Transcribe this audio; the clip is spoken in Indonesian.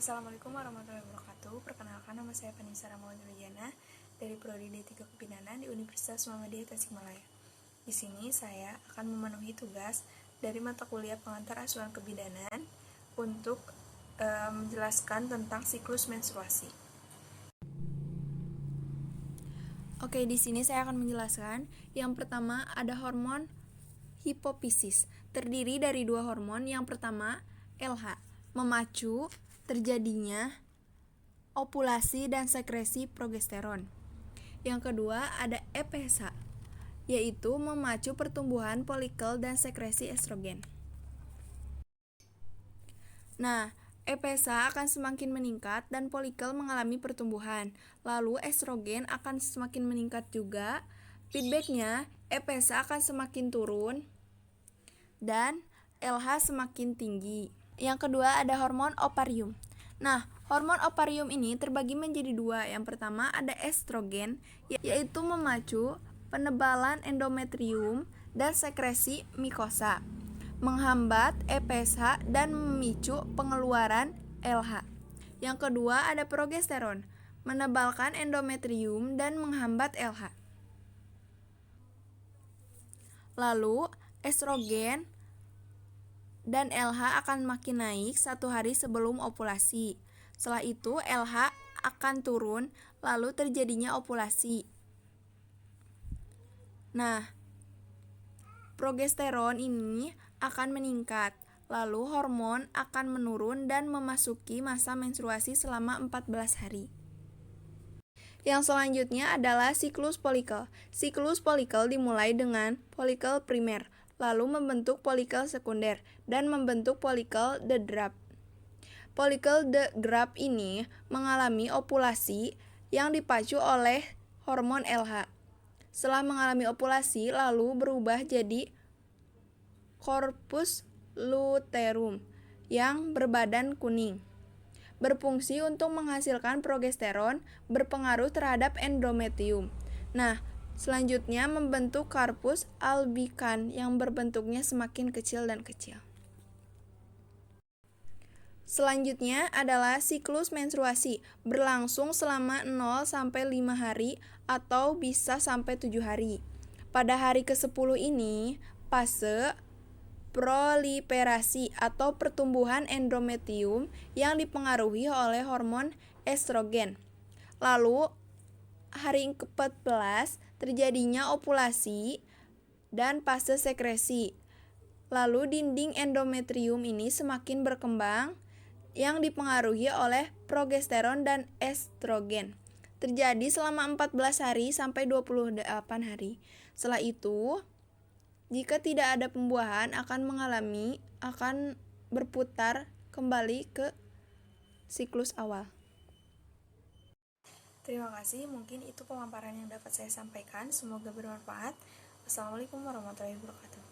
Assalamualaikum warahmatullahi wabarakatuh. Perkenalkan, nama saya Vanessa Ramawati dari Prodi D3 Kebidanan di Universitas Muhammadiyah Tasikmalaya. Di sini saya akan memenuhi tugas dari mata kuliah pengantar asuhan kebidanan untuk menjelaskan tentang siklus menstruasi. Oke, di sini saya akan menjelaskan. Yang pertama ada hormon hipofisis, terdiri dari dua hormon. Yang pertama LH, memacu terjadinya ovulasi dan sekresi progesteron. Yang kedua ada EPH, yaitu memacu pertumbuhan folikel dan sekresi estrogen. Nah, EPH akan semakin meningkat dan folikel mengalami pertumbuhan. Lalu estrogen akan semakin meningkat juga. Feedbacknya, EPH akan semakin turun dan LH semakin tinggi. Yang kedua ada hormon ovarium. Nah, hormon ovarium ini terbagi menjadi dua. Yang pertama ada estrogen, yaitu memacu penebalan endometrium dan sekresi mikosa, menghambat EPH dan memicu pengeluaran LH. Yang kedua ada progesteron, menebalkan endometrium dan menghambat LH. Lalu estrogen dan LH akan makin naik satu hari sebelum ovulasi. Setelah itu LH akan turun, lalu terjadinya ovulasi. Nah, progesteron ini akan meningkat, lalu hormon akan menurun dan memasuki masa menstruasi selama 14 hari. Yang selanjutnya adalah siklus folikel. Siklus folikel dimulai dengan folikel primer, lalu membentuk folikel sekunder, dan membentuk folikel the drap. Folikel the drap ini mengalami ovulasi yang dipacu oleh hormon LH. Setelah mengalami ovulasi, lalu berubah jadi corpus luteum yang berbadan kuning. Berfungsi untuk menghasilkan progesteron, berpengaruh terhadap endometrium. Nah, selanjutnya membentuk corpus albicans yang berbentuknya semakin kecil dan kecil. Selanjutnya adalah siklus menstruasi, berlangsung selama 0-5 hari atau bisa sampai 7 hari. Pada hari ke-10 ini, fase proliferasi atau pertumbuhan endometrium yang dipengaruhi oleh hormon estrogen. Lalu hari ke-14 terjadinya ovulasi dan fase sekresi. Lalu dinding endometrium ini semakin berkembang yang dipengaruhi oleh progesteron dan estrogen. Terjadi selama 14 hari sampai 28 hari. Setelah itu, jika tidak ada pembuahan akan berputar kembali ke siklus awal. Terima kasih, mungkin itu pemaparan yang dapat saya sampaikan. Semoga bermanfaat. Wassalamualaikum warahmatullahi wabarakatuh.